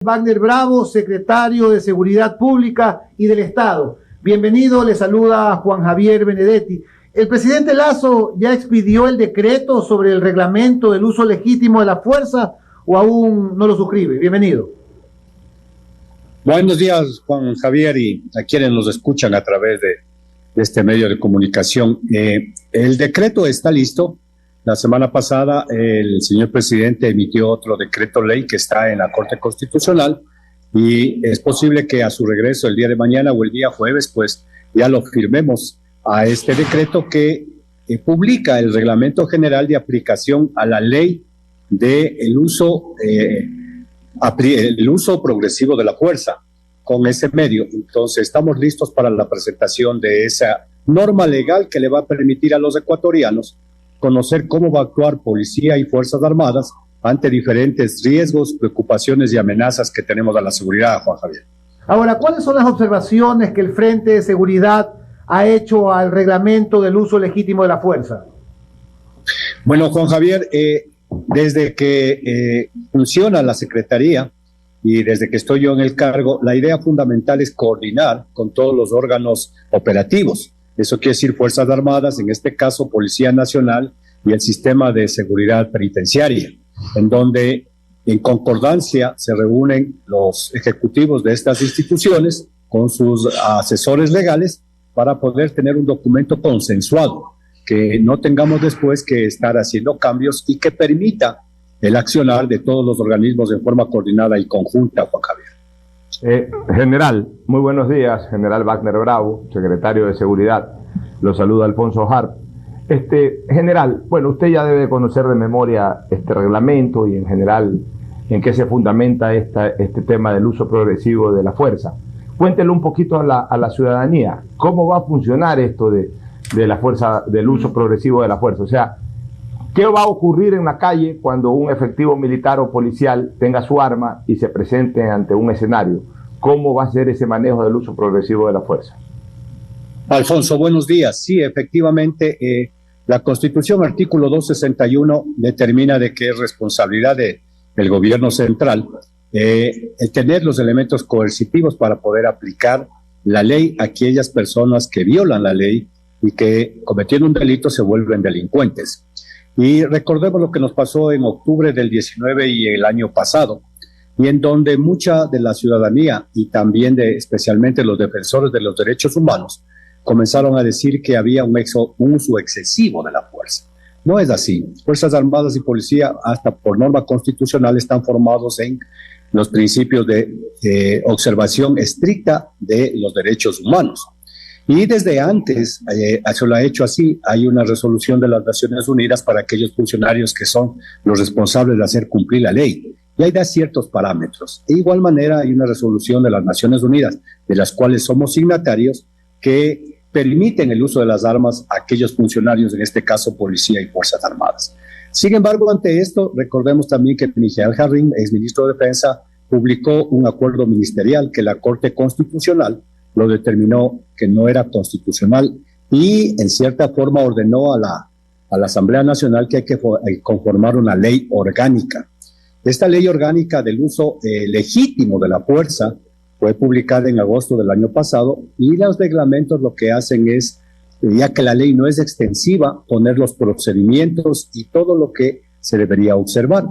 Wagner Bravo, secretario de Seguridad Pública y del Estado. Bienvenido, le saluda Juan Javier Benedetti. El presidente Lasso ya expidió el decreto sobre el reglamento del uso legítimo de la fuerza o aún no lo suscribe. Bienvenido. Buenos días, Juan Javier, y a quienes nos escuchan a través de este medio de comunicación. El decreto está listo. La semana pasada el señor presidente emitió otro decreto ley que está en la Corte Constitucional y es posible que a su regreso el día de mañana o el día jueves pues ya lo firmemos a este decreto que publica el Reglamento General de Aplicación a la Ley del uso progresivo de la fuerza con ese medio. Entonces estamos listos para la presentación de esa norma legal que le va a permitir a los ecuatorianos conocer cómo va a actuar policía y fuerzas armadas ante diferentes riesgos, preocupaciones y amenazas que tenemos a la seguridad, Juan Javier. Ahora, ¿cuáles son las observaciones que el Frente de Seguridad ha hecho al reglamento del uso legítimo de la fuerza? Bueno, Juan Javier, desde que funciona la Secretaría y desde que estoy yo en el cargo, la idea fundamental es coordinar con todos los órganos operativos. Eso quiere decir Fuerzas Armadas, en este caso Policía Nacional y el sistema de seguridad penitenciaria, en donde en concordancia se reúnen los ejecutivos de estas instituciones con sus asesores legales para poder tener un documento consensuado, que no tengamos después que estar haciendo cambios y que permita el accionar de todos los organismos de forma coordinada y conjunta, Juan Javier. General, muy buenos días, General Wagner Bravo, secretario de Seguridad. Lo saluda Alfonso Harp. General, bueno, usted ya debe conocer de memoria este reglamento y en general en qué se fundamenta este tema del uso progresivo de la fuerza. Cuéntele un poquito a la ciudadanía, ¿cómo va a funcionar esto de la fuerza, del uso progresivo de la fuerza? O sea, ¿qué va a ocurrir en la calle cuando un efectivo militar o policial tenga su arma y se presente ante un escenario? ¿Cómo va a ser ese manejo del uso progresivo de la fuerza? Alfonso, buenos días. Sí, efectivamente, la Constitución, artículo 261, determina de que es responsabilidad del gobierno central el tener los elementos coercitivos para poder aplicar la ley a aquellas personas que violan la ley y que cometiendo un delito se vuelven delincuentes. Y recordemos lo que nos pasó en octubre del 19 y el año pasado, y en donde mucha de la ciudadanía y también especialmente los defensores de los derechos humanos comenzaron a decir que había un uso excesivo de la fuerza. No es así. Fuerzas Armadas y Policía, hasta por norma constitucional, están formados en los principios de observación estricta de los derechos humanos. Y desde antes, se lo ha hecho así, hay una resolución de las Naciones Unidas para aquellos funcionarios que son los responsables de hacer cumplir la ley. Y ahí da ciertos parámetros. De igual manera, hay una resolución de las Naciones Unidas, de las cuales somos signatarios, que permiten el uso de las armas a aquellos funcionarios, en este caso Policía y Fuerzas Armadas. Sin embargo, ante esto, recordemos también que Michel Jarrín, exministro de Defensa, publicó un acuerdo ministerial que la Corte Constitucional lo determinó que no era constitucional y en cierta forma ordenó a la Asamblea Nacional que hay que conformar una ley orgánica. Esta ley orgánica del uso legítimo de la fuerza fue publicada en agosto del año pasado y los reglamentos lo que hacen es, ya que la ley no es extensiva, poner los procedimientos y todo lo que se debería observar.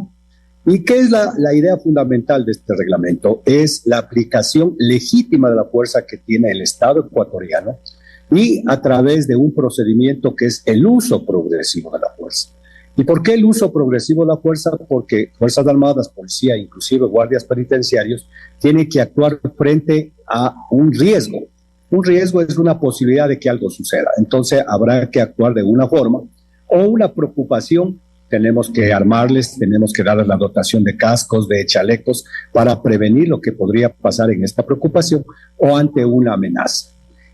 ¿Y qué es la idea fundamental de este reglamento? Es la aplicación legítima de la fuerza que tiene el Estado ecuatoriano y a través de un procedimiento que es el uso progresivo de la fuerza. ¿Y por qué el uso progresivo de la fuerza? Porque Fuerzas Armadas, Policía, inclusive guardias penitenciarios, tienen que actuar frente a un riesgo. Un riesgo es una posibilidad de que algo suceda. Entonces habrá que actuar de una forma o una preocupación. Tenemos que armarles, tenemos que darles la dotación de cascos, de chalecos, para prevenir lo que podría pasar en esta preocupación o ante una amenaza.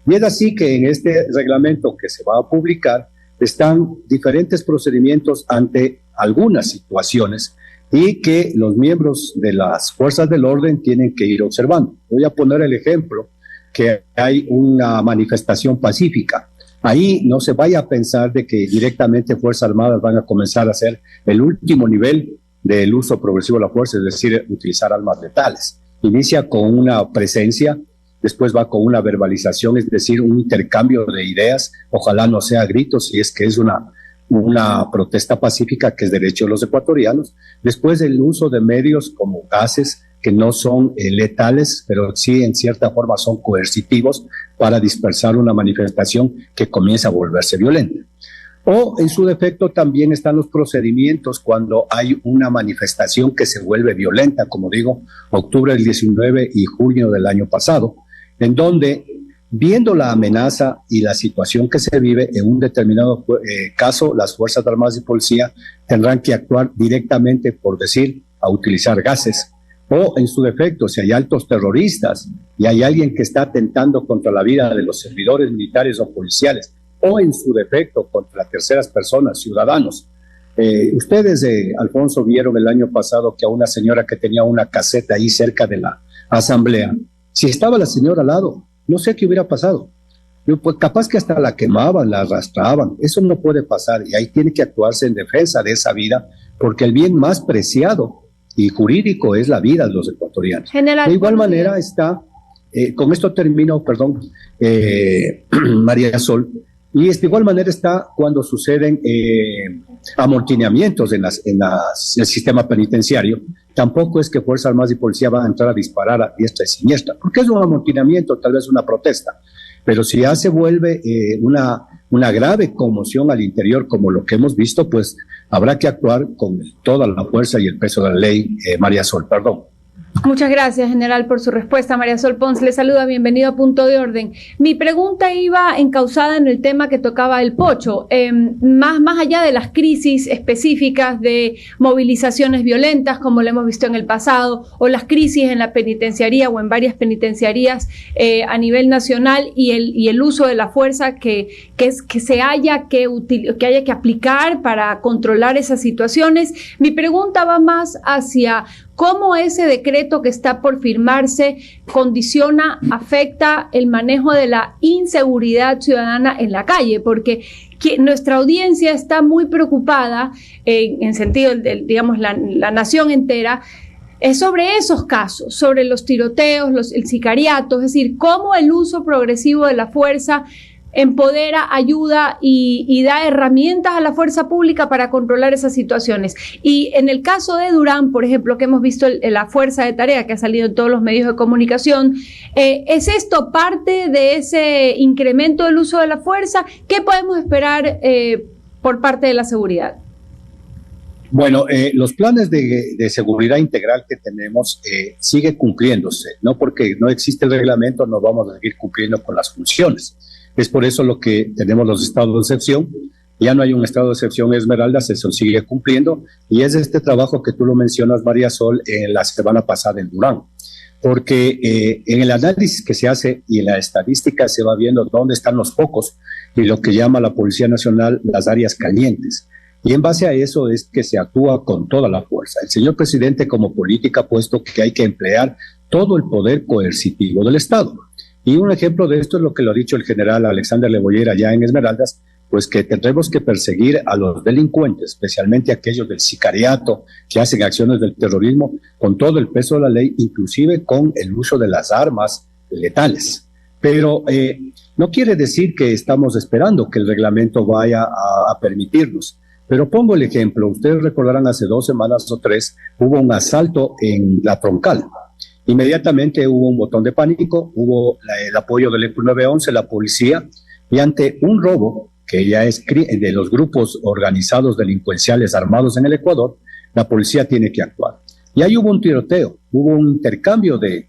Y es así que en este reglamento que se va a publicar están diferentes procedimientos ante algunas situaciones y que los miembros de las fuerzas del orden tienen que ir observando. Voy a poner el ejemplo que hay una manifestación pacífica. Ahí no se vaya a pensar de que directamente Fuerzas Armadas van a comenzar a hacer el último nivel del uso progresivo de la fuerza, es decir, utilizar armas letales. inicia con una presencia, después va con una verbalización, es decir, un intercambio de ideas, ojalá no sea a gritos, si es que es una protesta pacífica, que es derecho de los ecuatorianos. Después el uso de medios como gases, que no son letales, pero sí en cierta forma son coercitivos para dispersar una manifestación que comienza a volverse violenta. O en su defecto también están los procedimientos cuando hay una manifestación que se vuelve violenta, como digo, octubre del 19 y junio del año pasado, en donde, viendo la amenaza y la situación que se vive en un determinado caso, las Fuerzas Armadas y Policía tendrán que actuar directamente, por decir, a utilizar gases. O en su defecto, si hay altos terroristas y hay alguien que está atentando contra la vida de los servidores militares o policiales, o en su defecto contra terceras personas, ciudadanos. Ustedes, Alfonso, vieron el año pasado que a una señora que tenía una caseta ahí cerca de la asamblea, si estaba la señora al lado, no sé qué hubiera pasado. Pues capaz que hasta la quemaban, la arrastraban. Eso no puede pasar y ahí tiene que actuarse en defensa de esa vida, porque el bien más preciado y jurídico es la vida de los ecuatorianos. General, de igual manera está, con esto termino, perdón, María Sol, y de igual manera está cuando suceden amotinamientos en el sistema penitenciario. Tampoco es que Fuerzas Armadas y Policía van a entrar a disparar a diestra y siniestra, porque es un amotinamiento, tal vez una protesta. Pero si ya se vuelve una grave conmoción al interior, como lo que hemos visto, pues habrá que actuar con toda la fuerza y el peso de la ley. María Sol, perdón. Muchas gracias, general, por su respuesta. María Sol Pons le saluda, bienvenido a Punto de Orden. Mi pregunta iba encauzada en el tema que tocaba el Pocho, más allá de las crisis específicas de movilizaciones violentas, como lo hemos visto en el pasado, o las crisis en la penitenciaría o en varias penitenciarías a nivel nacional y el uso de la fuerza que haya que aplicar para controlar esas situaciones. Mi pregunta va más hacia cómo ese decreto que está por firmarse condiciona, afecta el manejo de la inseguridad ciudadana en la calle, porque nuestra audiencia está muy preocupada, en sentido, digamos, la nación entera, es sobre esos casos, sobre los tiroteos, el sicariato, es decir, cómo el uso progresivo de la fuerza empodera, ayuda y da herramientas a la fuerza pública para controlar esas situaciones. Y en el caso de Durán, por ejemplo, que hemos visto la fuerza de tarea que ha salido en todos los medios de comunicación, ¿es esto parte de ese incremento del uso de la fuerza? ¿Qué podemos esperar por parte de la seguridad? Bueno, los planes de seguridad integral que tenemos sigue cumpliéndose, no porque no existe el reglamento, no vamos a seguir cumpliendo con las funciones. Es por eso lo que tenemos los estados de excepción. Ya no hay un estado de excepción Esmeraldas, eso sigue cumpliendo, y es este trabajo que tú lo mencionas, María Sol, en la semana pasada en Durán, porque en el análisis que se hace y en la estadística se va viendo dónde están los focos y lo que llama la Policía Nacional las áreas calientes. Y en base a eso es que se actúa con toda la fuerza. El señor presidente, como política, ha puesto que hay que emplear todo el poder coercitivo del Estado. Y un ejemplo de esto es lo que lo ha dicho el general Alexander Leboyer allá en Esmeraldas, pues que tendremos que perseguir a los delincuentes, especialmente aquellos del sicariato que hacen acciones del terrorismo, con todo el peso de la ley, inclusive con el uso de las armas letales. Pero no quiere decir que estamos esperando que el reglamento vaya a permitirnos. Pero pongo el ejemplo, ustedes recordarán hace 2 semanas o 3, hubo un asalto en La Troncal. Inmediatamente hubo un botón de pánico, hubo el apoyo del ECU 911, la policía, y ante un robo que ya es de los grupos organizados delincuenciales armados en el Ecuador, la policía tiene que actuar. Y ahí hubo un tiroteo, hubo un intercambio de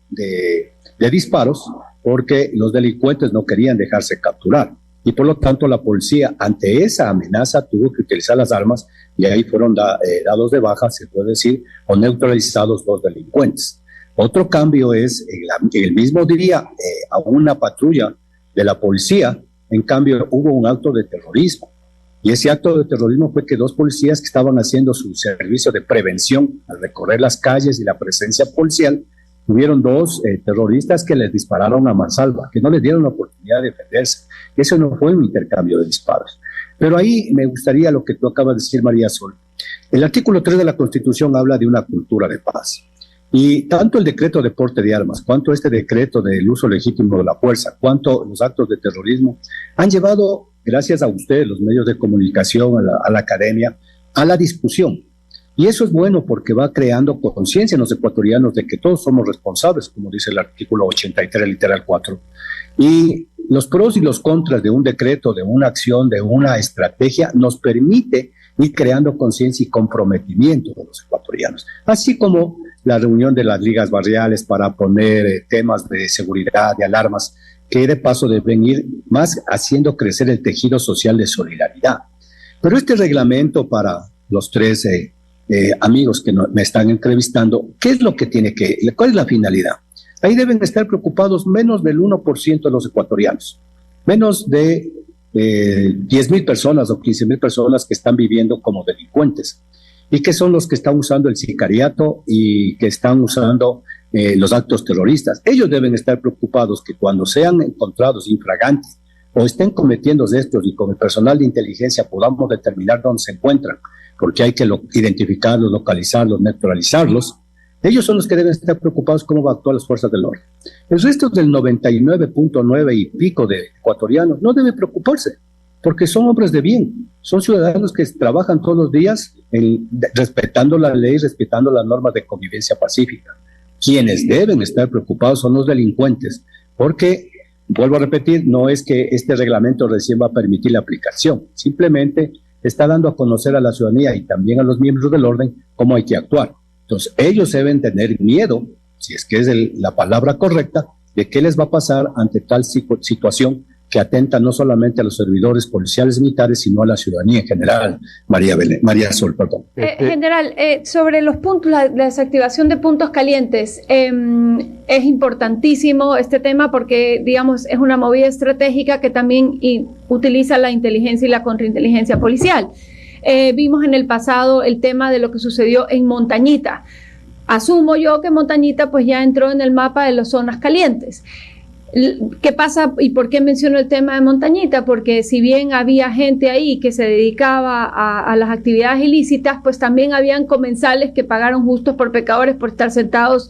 disparos porque los delincuentes no querían dejarse capturar. Y por lo tanto la policía ante esa amenaza tuvo que utilizar las armas y ahí fueron dados de baja, se puede decir, o neutralizados los delincuentes. Otro cambio es, en el mismo día, a una patrulla de la policía, en cambio, hubo un acto de terrorismo. Y ese acto de terrorismo fue que 2 policías que estaban haciendo su servicio de prevención al recorrer las calles y la presencia policial, tuvieron 2 terroristas que les dispararon a mansalva, que no les dieron la oportunidad de defenderse. Eso no fue un intercambio de disparos. Pero ahí me gustaría lo que tú acabas de decir, María Sol. El artículo 3 de la Constitución habla de una cultura de paz. Y tanto el decreto de porte de armas, cuanto este decreto del uso legítimo de la fuerza, cuanto los actos de terrorismo, han llevado, gracias a ustedes, los medios de comunicación, a la academia, a la discusión. Y eso es bueno porque va creando conciencia en los ecuatorianos de que todos somos responsables, como dice el artículo 83, literal 4. Y los pros y los contras de un decreto, de una acción, de una estrategia, nos permite ir creando conciencia y comprometimiento de los ecuatorianos. Así como la reunión de las ligas barriales para poner temas de seguridad, de alarmas, que de paso deben ir más haciendo crecer el tejido social de solidaridad. Pero este reglamento para los tres amigos que me están entrevistando, ¿qué es lo que cuál es la finalidad? Ahí deben estar preocupados menos del 1% de los ecuatorianos, menos de 10,000 personas o 15,000 personas que están viviendo como delincuentes y que son los que están usando el sicariato y que están usando los actos terroristas. Ellos deben estar preocupados que cuando sean encontrados infragantes o estén cometiendo estos y con el personal de inteligencia podamos determinar dónde se encuentran, porque hay que identificarlos, localizarlos, neutralizarlos. Ellos son los que deben estar preocupados cómo va a actuar las fuerzas del orden. El resto del 99.9 y pico de ecuatorianos no debe preocuparse, porque son hombres de bien, son ciudadanos que trabajan todos los días respetando la ley, respetando las normas de convivencia pacífica. Quienes deben estar preocupados son los delincuentes, porque, vuelvo a repetir, no es que este reglamento recién va a permitir la aplicación, simplemente está dando a conocer a la ciudadanía y también a los miembros del orden cómo hay que actuar. Entonces, ellos deben tener miedo, si es que es la palabra correcta, de qué les va a pasar ante tal situación que atenta no solamente a los servidores policiales y militares, sino a la ciudadanía en general. María Sol, perdón. General, sobre los puntos, la desactivación de puntos calientes, es importantísimo este tema porque, digamos, es una movida estratégica que también utiliza la inteligencia y la contrainteligencia policial. Vimos en el pasado el tema de lo que sucedió en Montañita. Asumo yo que Montañita pues ya entró en el mapa de las zonas calientes. ¿Qué pasa y por qué menciono el tema de Montañita? Porque si bien había gente ahí que se dedicaba a las actividades ilícitas, pues también habían comensales que pagaron justos por pecadores por estar sentados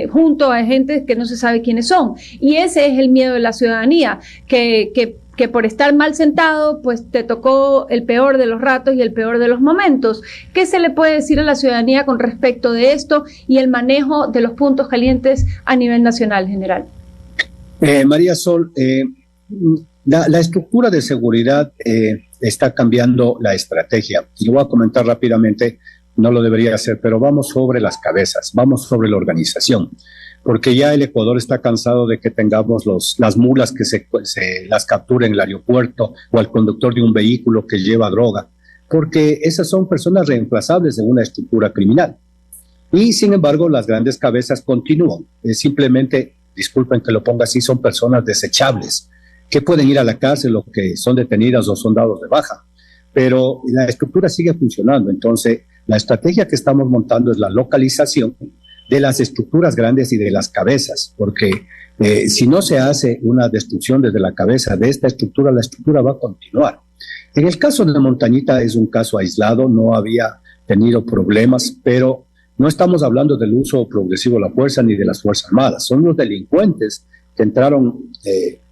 junto a gente que no se sabe quiénes son. Y ese es el miedo de la ciudadanía, que por estar mal sentado, pues te tocó el peor de los ratos y el peor de los momentos. ¿Qué se le puede decir a la ciudadanía con respecto de esto y el manejo de los puntos calientes a nivel nacional, general? María Sol, la estructura de seguridad está cambiando la estrategia. Y lo voy a comentar rápidamente, no lo debería hacer, pero vamos sobre las cabezas, vamos sobre la organización. Porque ya el Ecuador está cansado de que tengamos las mulas que se las capturen en el aeropuerto o al conductor de un vehículo que lleva droga, porque esas son personas reemplazables de una estructura criminal. Y sin embargo, las grandes cabezas continúan. Simplemente, disculpen que lo ponga así, son personas desechables que pueden ir a la cárcel o que son detenidas o son dados de baja. Pero la estructura sigue funcionando. Entonces, la estrategia que estamos montando es la localización de las estructuras grandes y de las cabezas, porque si no se hace una destrucción desde la cabeza de esta estructura, la estructura va a continuar. En el caso de Montañita es un caso aislado, no había tenido problemas, pero no estamos hablando del uso progresivo de la fuerza ni de las Fuerzas Armadas, son los delincuentes que entraron,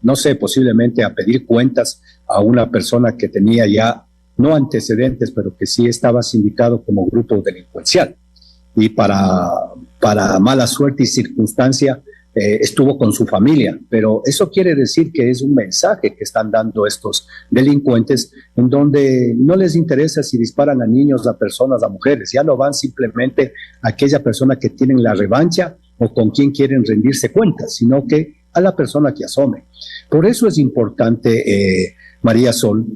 no sé, posiblemente a pedir cuentas a una persona que tenía ya, no antecedentes, pero que sí estaba sindicado como grupo delincuencial. Y para mala suerte y circunstancia estuvo con su familia, pero eso quiere decir que es un mensaje que están dando estos delincuentes en donde no les interesa si disparan a niños, a personas, a mujeres, ya no van simplemente a aquella persona que tienen la revancha o con quien quieren rendirse cuentas, sino que a la persona que asome. Por eso es importante, María Sol,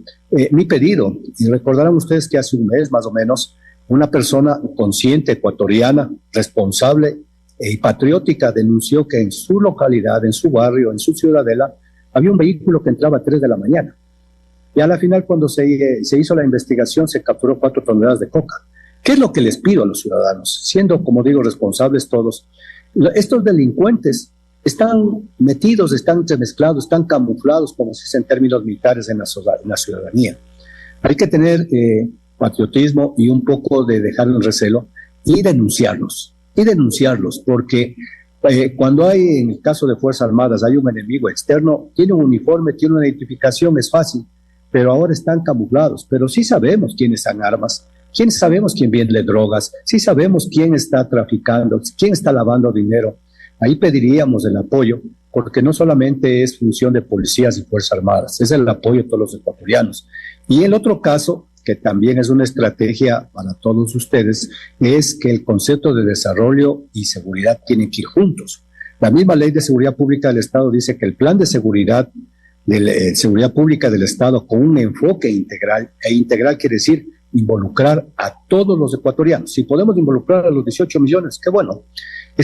mi pedido, y recordarán ustedes que hace un mes más o menos, una persona consciente, ecuatoriana, responsable y patriótica denunció que en su localidad, en su barrio, en su ciudadela, había un vehículo que entraba a 3 de la mañana. Y a la final, cuando se hizo la investigación, se capturó 4 toneladas de coca. ¿Qué es lo que les pido a los ciudadanos? Siendo, como digo, responsables todos, estos delincuentes están metidos, están entremezclados, están camuflados, como se dice en términos militares, en la ciudadanía. Hay que tener patriotismo y un poco de dejar el recelo y denunciarlos. y denunciarlos, porque cuando hay, en el caso de Fuerzas Armadas, hay un enemigo externo, tiene un uniforme, tiene una identificación, es fácil, pero ahora están camuflados. Pero sí sabemos quiénes dan armas, sabemos quién vende drogas, sí sabemos quién está traficando, quién está lavando dinero. Ahí pediríamos el apoyo, porque no solamente es función de policías y Fuerzas Armadas, es el apoyo de todos los ecuatorianos. Y el otro caso, que también es una estrategia para todos ustedes, es que el concepto de desarrollo y seguridad tienen que ir juntos. La misma Ley de Seguridad Pública del Estado dice que el plan de seguridad pública del Estado con un enfoque integral, e integral quiere decir involucrar a todos los ecuatorianos. Si podemos involucrar a los 18 millones, qué bueno.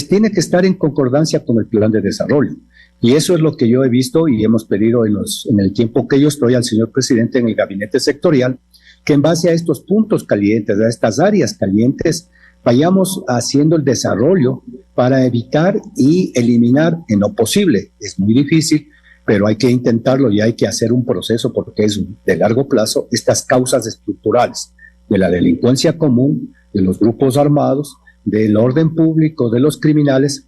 Tiene que estar en concordancia con el plan de desarrollo. Y eso es lo que yo he visto y hemos pedido en el tiempo que yo estoy al señor presidente en el gabinete sectorial, que en base a estos puntos calientes, a estas áreas calientes, vayamos haciendo el desarrollo para evitar y eliminar en lo posible. Es muy difícil, pero hay que intentarlo y hay que hacer un proceso porque es de largo plazo, estas causas estructurales de la delincuencia común, de los grupos armados, del orden público, de los criminales,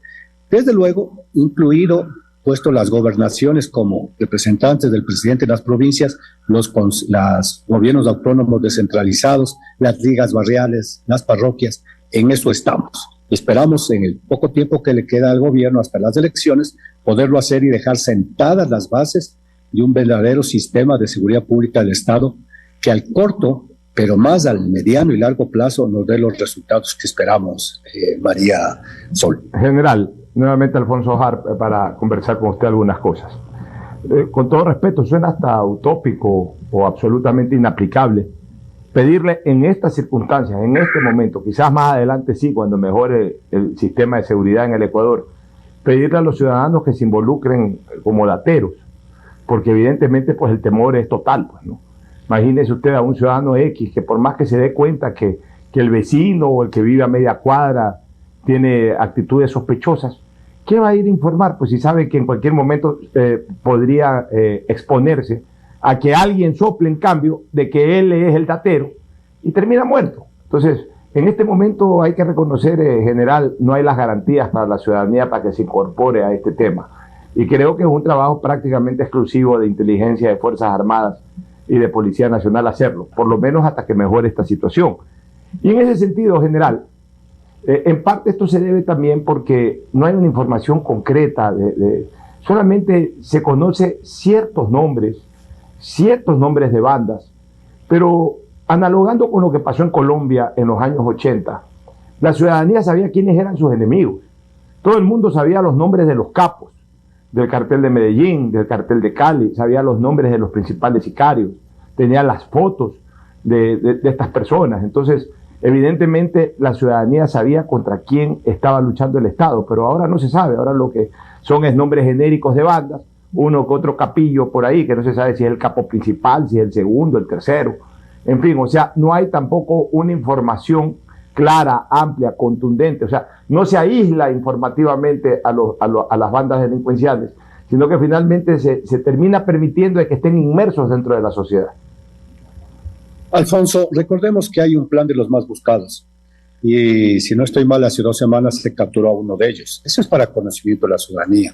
desde luego incluido puesto las gobernaciones como representantes del presidente de las provincias, los gobiernos autónomos descentralizados, las ligas barriales, las parroquias, en eso estamos. Esperamos en el poco tiempo que le queda al gobierno hasta las elecciones poderlo hacer y dejar sentadas las bases de un verdadero sistema de seguridad pública del Estado que al corto, pero más al mediano y largo plazo nos dé los resultados que esperamos, María Sol. General, nuevamente Alfonso Harp para conversar con usted algunas cosas. Con todo respeto, suena hasta utópico o absolutamente inaplicable pedirle en estas circunstancias, en este momento, quizás más adelante sí, cuando mejore el sistema de seguridad en el Ecuador, pedirle a los ciudadanos que se involucren como dateros, porque evidentemente pues el temor es total, pues, ¿no? Imagínese usted a un ciudadano X que por más que se dé cuenta que el vecino o el que vive a media cuadra tiene actitudes sospechosas, ¿qué va a ir a informar? Pues si sabe que en cualquier momento podría exponerse a que alguien sople en cambio de que él es el datero y termina muerto. Entonces, en este momento hay que reconocer, general, no hay las garantías para la ciudadanía para que se incorpore a este tema. Y creo que es un trabajo prácticamente exclusivo de inteligencia de Fuerzas Armadas y de Policía Nacional hacerlo, por lo menos hasta que mejore esta situación. Y en ese sentido, general, en parte esto se debe también porque no hay una información concreta, solamente se conoce ciertos nombres de bandas, pero analogando con lo que pasó en Colombia en los años 80, la ciudadanía sabía quiénes eran sus enemigos. Todo el mundo sabía los nombres de los capos, del cartel de Medellín, del cartel de Cali, sabía los nombres de los principales sicarios, tenía las fotos de estas personas. Entonces, evidentemente, la ciudadanía sabía contra quién estaba luchando el Estado, pero ahora no se sabe. Ahora lo que son es nombres genéricos de bandas, uno que otro capillo por ahí, que no se sabe si es el capo principal, si es el segundo, el tercero. En fin, o sea, no hay tampoco una información clara, amplia, contundente. O sea, no se aísla informativamente a las bandas delincuenciales, sino que finalmente se termina permitiendo de que estén inmersos dentro de la sociedad. Alfonso, recordemos que hay un plan de los más buscados. Y si no estoy mal, hace 2 semanas se capturó a uno de ellos. Eso es para conocimiento de la ciudadanía.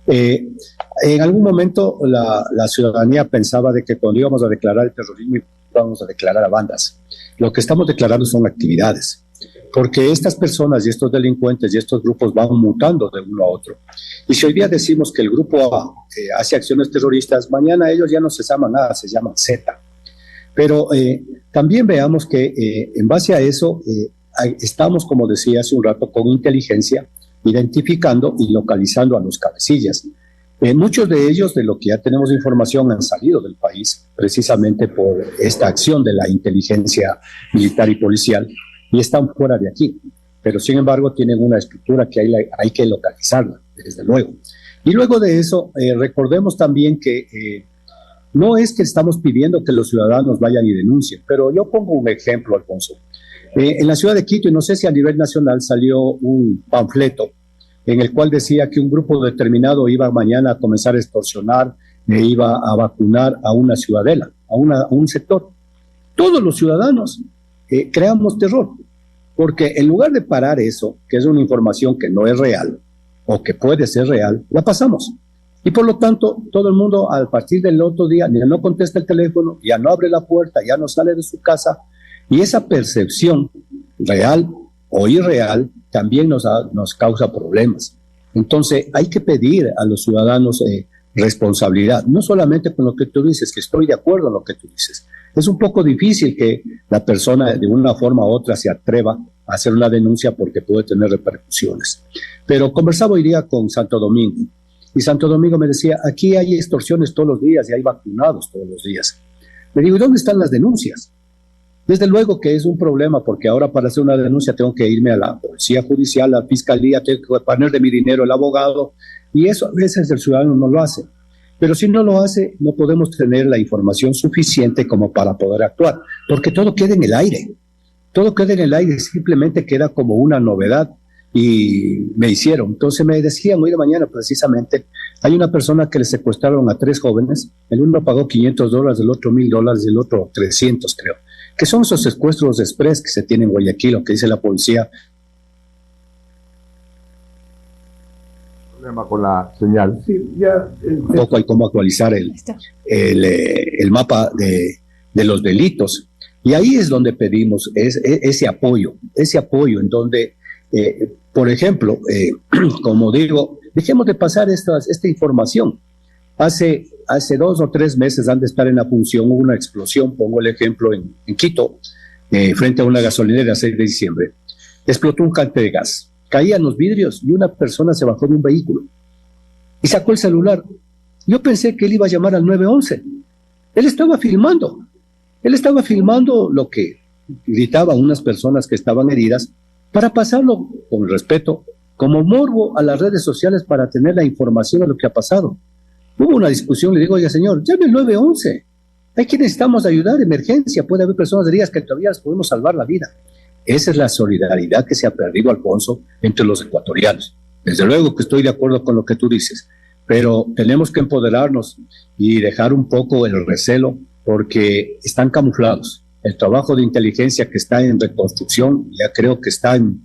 En algún momento la ciudadanía pensaba de que cuando íbamos a declarar el terrorismo íbamos a declarar a bandas. Lo que estamos declarando son actividades, porque estas personas y estos delincuentes y estos grupos van mutando de uno a otro. Y si hoy día decimos que el grupo A hace acciones terroristas, mañana ellos ya no se llaman A, se llaman Z. Pero también veamos que en base a eso estamos, como decía hace un rato, con inteligencia, identificando y localizando a los cabecillas. Muchos de ellos, de lo que ya tenemos información, han salido del país precisamente por esta acción de la inteligencia militar y policial y están fuera de aquí. Pero sin embargo tienen una estructura que hay que localizarla, desde luego. Y luego de eso, recordemos también que no es que estamos pidiendo que los ciudadanos vayan y denuncien, pero yo pongo un ejemplo, Alfonso. En la ciudad de Quito, y no sé si a nivel nacional, salió un panfleto en el cual decía que un grupo determinado iba mañana a comenzar a extorsionar e iba a vacunar a una ciudadela, a un sector. Todos los ciudadanos creamos terror, porque en lugar de parar eso, que es una información que no es real o que puede ser real, la pasamos. Y por lo tanto, todo el mundo a partir del otro día ya no contesta el teléfono, ya no abre la puerta, ya no sale de su casa. Y esa percepción real o irreal también nos causa problemas. Entonces, hay que pedir a los ciudadanos responsabilidad, no solamente con lo que tú dices, que estoy de acuerdo en lo que tú dices. Es un poco difícil que la persona de una forma u otra se atreva a hacer una denuncia porque puede tener repercusiones. Pero conversaba hoy día con Santo Domingo, y Santo Domingo me decía, aquí hay extorsiones todos los días y hay vacunados todos los días. Le digo, ¿y dónde están las denuncias? Desde luego que es un problema, porque ahora para hacer una denuncia tengo que irme a la policía judicial, a la fiscalía, tengo que poner de mi dinero el abogado, y eso a veces el ciudadano no lo hace. Pero si no lo hace, no podemos tener la información suficiente como para poder actuar, porque todo queda en el aire. Todo queda en el aire, simplemente queda como una novedad. Y me hicieron, entonces me decían hoy de mañana precisamente, hay una persona que le secuestraron a 3 jóvenes, el uno pagó $500, el otro $1,000 y el otro 300 creo, que son esos secuestros express que se tienen en Guayaquil, lo que dice la policía. Problema con la señal. Sí, ya, Un poco hay cómo actualizar el mapa de los delitos, y ahí es donde pedimos ese apoyo en donde por ejemplo, como digo, dejemos de pasar esta información. Hace 2 o 3 meses, antes de estar en la función, hubo una explosión, pongo el ejemplo, en Quito, frente a una gasolinera el 6 de diciembre. Explotó un cante de gas, caían los vidrios y una persona se bajó de un vehículo y sacó el celular. Yo pensé que él iba a llamar al 911. Él estaba filmando lo que gritaban unas personas que estaban heridas, para pasarlo con respeto, como morbo a las redes sociales para tener la información de lo que ha pasado. Hubo una discusión, le digo, oiga señor, llame el 911. Hay que necesitamos ayudar, emergencia, puede haber personas heridas que todavía les podemos salvar la vida. Esa es la solidaridad que se ha perdido, Alfonso, entre los ecuatorianos. Desde luego que estoy de acuerdo con lo que tú dices, pero tenemos que empoderarnos y dejar un poco el recelo, porque están camuflados. El trabajo de inteligencia que está en reconstrucción, ya creo que está en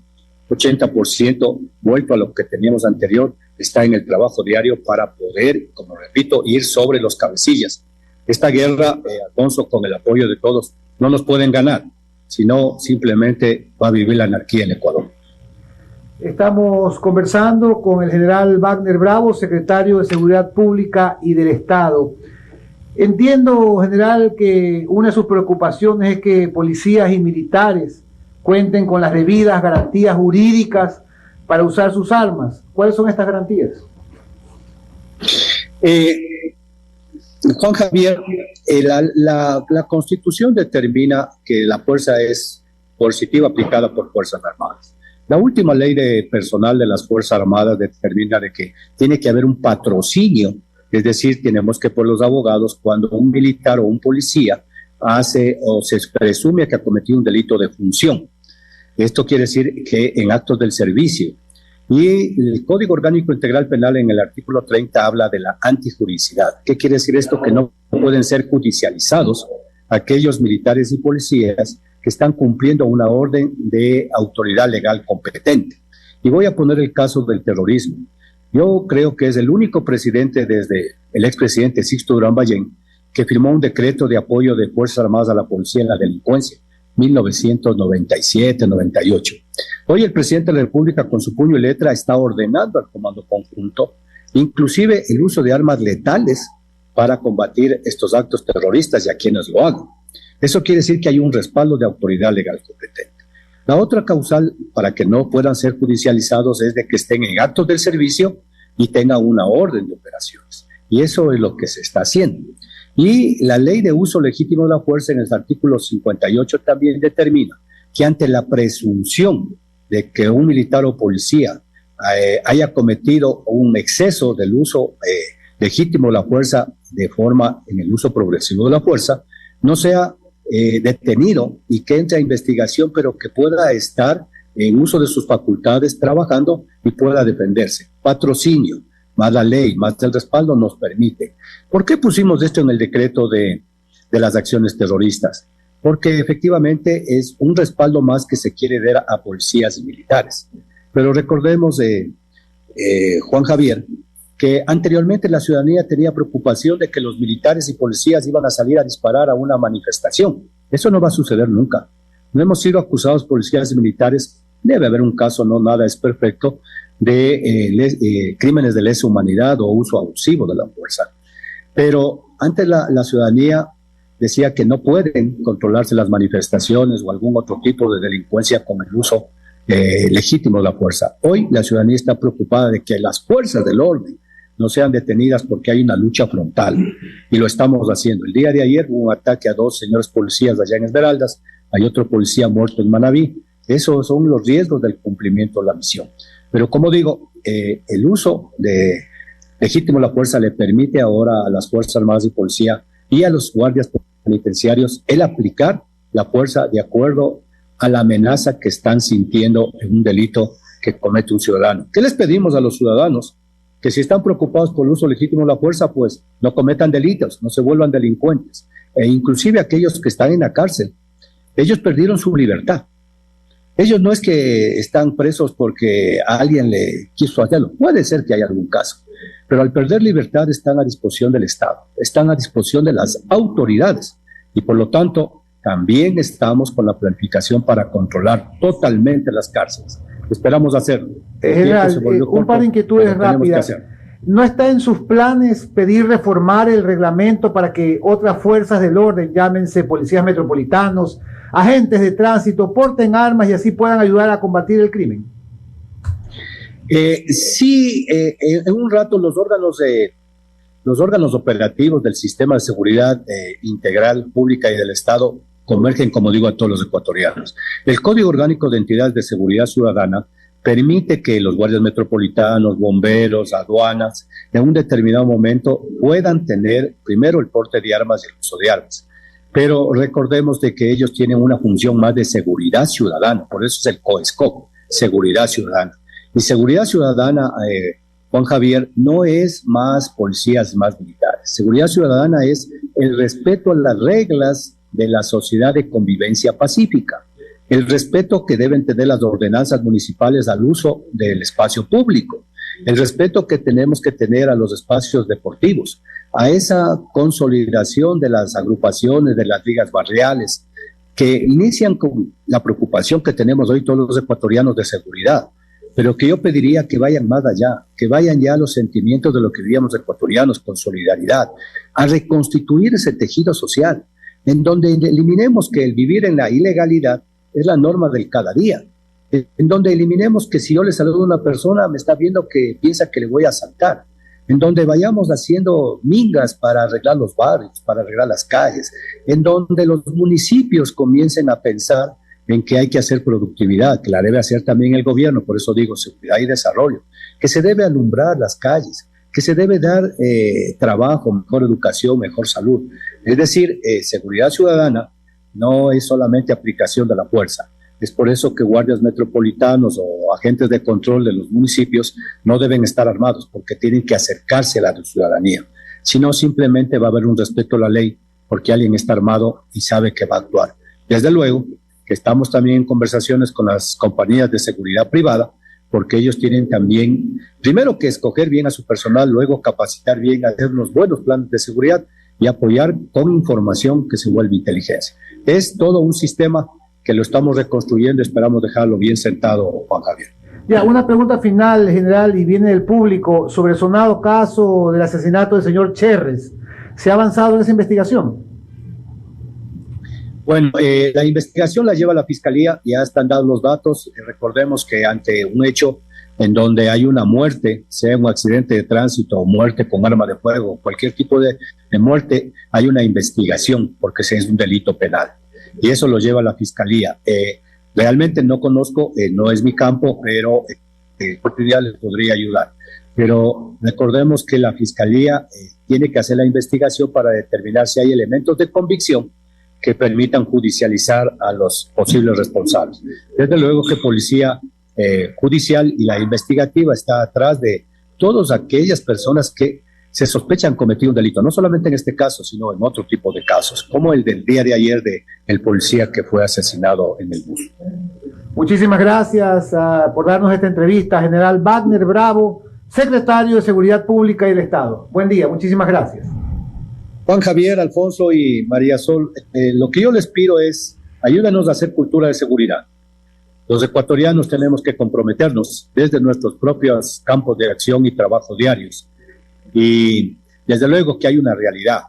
80% vuelto a lo que teníamos anterior, está en el trabajo diario para poder, como repito, ir sobre los cabecillas. Esta guerra, Alfonso, con el apoyo de todos, no nos pueden ganar, sino simplemente va a vivir la anarquía en Ecuador. Estamos conversando con el general Wagner Bravo, secretario de Seguridad Pública y del Estado. Entiendo, general, que una de sus preocupaciones es que policías y militares cuenten con las debidas garantías jurídicas para usar sus armas. ¿Cuáles son estas garantías? Juan Javier, la Constitución determina que la fuerza es coercitiva aplicada por Fuerzas Armadas. La última ley de personal de las Fuerzas Armadas determina de que tiene que haber un patrocinio. Es decir, tenemos que por los abogados, cuando un militar o un policía hace o se presume que ha cometido un delito de función. Esto quiere decir que en actos del servicio. Y el Código Orgánico Integral Penal en el artículo 30 habla de la antijuricidad. ¿Qué quiere decir esto? Que no pueden ser judicializados aquellos militares y policías que están cumpliendo una orden de autoridad legal competente. Y voy a poner el caso del terrorismo. Yo creo que es el único presidente desde el expresidente Sixto Durán Ballén que firmó un decreto de apoyo de Fuerzas Armadas a la policía en la delincuencia, 1997-98. Hoy el presidente de la República con su puño y letra está ordenando al Comando Conjunto, inclusive el uso de armas letales para combatir estos actos terroristas y a quienes lo hagan. Eso quiere decir que hay un respaldo de autoridad legal competente. La otra causal para que no puedan ser judicializados es de que estén en actos del servicio y tengan una orden de operaciones. Y eso es lo que se está haciendo. Y la ley de uso legítimo de la fuerza en el artículo 58 también determina que ante la presunción de que un militar o policía haya cometido un exceso del uso legítimo de la fuerza de forma en el uso progresivo de la fuerza, no sea detenido y que entre a investigación, pero que pueda estar en uso de sus facultades trabajando y pueda defenderse. Patrocinio, más la ley, más el respaldo nos permite. ¿Por qué pusimos esto en el decreto de las acciones terroristas? porque efectivamente es un respaldo más que se quiere dar a policías y militares. Pero recordemos, Juan Javier, que anteriormente la ciudadanía tenía preocupación de que los militares y policías iban a salir a disparar a una manifestación. Eso no va a suceder nunca. No hemos sido acusados policías y militares, debe haber un caso, no nada es perfecto, de crímenes de lesa humanidad o uso abusivo de la fuerza. Pero antes la ciudadanía decía que no pueden controlarse las manifestaciones o algún otro tipo de delincuencia con el uso legítimo de la fuerza. Hoy la ciudadanía está preocupada de que las fuerzas del orden no sean detenidas porque hay una lucha frontal y lo estamos haciendo. El día de ayer hubo un ataque a 2 señores policías allá en Esmeraldas, hay otro policía muerto en Manabí. Esos son los riesgos del cumplimiento de la misión. Pero como digo, el uso legítimo de la fuerza le permite ahora a las Fuerzas Armadas y Policía y a los guardias penitenciarios el aplicar la fuerza de acuerdo a la amenaza que están sintiendo en un delito que comete un ciudadano. ¿Qué les pedimos a los ciudadanos? Que si están preocupados por el uso legítimo de la fuerza, pues no cometan delitos, no se vuelvan delincuentes. E inclusive aquellos que están en la cárcel, ellos perdieron su libertad. Ellos no es que están presos porque a alguien le quiso hacerlo. Puede ser que haya algún caso. Pero al perder libertad están a disposición del Estado, están a disposición de las autoridades y por lo tanto también estamos con la planificación para controlar totalmente las cárceles. Esperamos hacerlo. General, un par de inquietudes rápidas. ¿No está en sus planes pedir reformar el reglamento para que otras fuerzas del orden, llámense policías metropolitanos, agentes de tránsito, porten armas y así puedan ayudar a combatir el crimen? Sí, en un rato los órganos operativos del sistema de seguridad integral pública y del Estado convergen, como digo, a todos los ecuatorianos. El Código Orgánico de Entidades de Seguridad Ciudadana permite que los guardias metropolitanos, bomberos, aduanas, en un determinado momento puedan tener primero el porte de armas y el uso de armas. Pero recordemos de que ellos tienen una función más de seguridad ciudadana, por eso es el COESCOC, seguridad ciudadana. Y seguridad ciudadana, Juan Javier, no es más policías, más militares. Seguridad ciudadana es el respeto a las reglas de la sociedad de convivencia pacífica, el respeto que deben tener las ordenanzas municipales al uso del espacio público, el respeto que tenemos que tener a los espacios deportivos, a esa consolidación de las agrupaciones, de las ligas barriales, que inician con la preocupación que tenemos hoy todos los ecuatorianos de seguridad, pero que yo pediría que vayan más allá, que vayan ya a los sentimientos de lo que vivíamos ecuatorianos con solidaridad, a reconstituir ese tejido social, en donde eliminemos que el vivir en la ilegalidad es la norma del cada día, en donde eliminemos que si yo le saludo a una persona me está viendo que piensa que le voy a asaltar, en donde vayamos haciendo mingas para arreglar los barrios, para arreglar las calles, en donde los municipios comiencen a pensar en que hay que hacer productividad, que la debe hacer también el gobierno, por eso digo seguridad y desarrollo, que se debe alumbrar las calles, que se debe dar trabajo, mejor educación, mejor salud. Es decir, seguridad ciudadana no es solamente aplicación de la fuerza. Es por eso que guardias metropolitanos o agentes de control de los municipios no deben estar armados, porque tienen que acercarse a la ciudadanía. Si no, simplemente va a haber un respeto a la ley, porque alguien está armado y sabe que va a actuar. Desde luego que estamos también en conversaciones con las compañías de seguridad privada, porque ellos tienen también, primero que escoger bien a su personal, luego capacitar bien, hacer unos buenos planes de seguridad y apoyar con información que se vuelve inteligencia. Es todo un sistema que lo estamos reconstruyendo, esperamos dejarlo bien sentado, Juan Javier. Ya, una pregunta final, general, y viene del público, sobre el sonado caso del asesinato del señor Cherres. ¿Se ha avanzado en esa investigación? Bueno, la investigación la lleva la Fiscalía, ya están dados los datos. Recordemos que ante un hecho en donde hay una muerte, sea un accidente de tránsito o muerte con arma de fuego, cualquier tipo de muerte, hay una investigación porque es un delito penal. Y eso lo lleva la Fiscalía. Realmente no conozco, no es mi campo, pero ya les podría ayudar. Pero recordemos que la Fiscalía tiene que hacer la investigación para determinar si hay elementos de convicción que permitan judicializar a los posibles responsables. Desde luego que Policía Judicial y la investigativa está atrás de todas aquellas personas que se sospecha han cometido un delito, no solamente en este caso, sino en otro tipo de casos, como el del día de ayer de el policía que fue asesinado en el bus. Muchísimas gracias por darnos esta entrevista, general Wagner Bravo, secretario de Seguridad Pública y del Estado. Buen día, muchísimas gracias. Juan Javier, Alfonso y María Sol, lo que yo les pido es, ayúdanos a hacer cultura de seguridad. Los ecuatorianos tenemos que comprometernos desde nuestros propios campos de acción y trabajo diarios. Y desde luego que hay una realidad,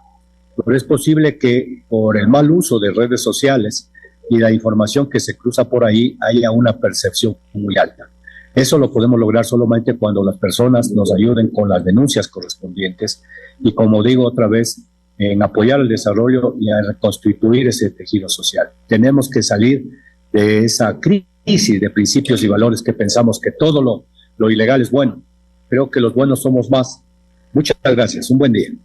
pero es posible que por el mal uso de redes sociales y la información que se cruza por ahí haya una percepción muy alta. Eso lo podemos lograr solamente cuando las personas nos ayuden con las denuncias correspondientes y, como digo otra vez, en apoyar el desarrollo y a reconstituir ese tejido social. Tenemos que salir de esa crisis de principios y valores que pensamos que todo lo ilegal es bueno. Creo que los buenos somos más. Muchas gracias. Un buen día.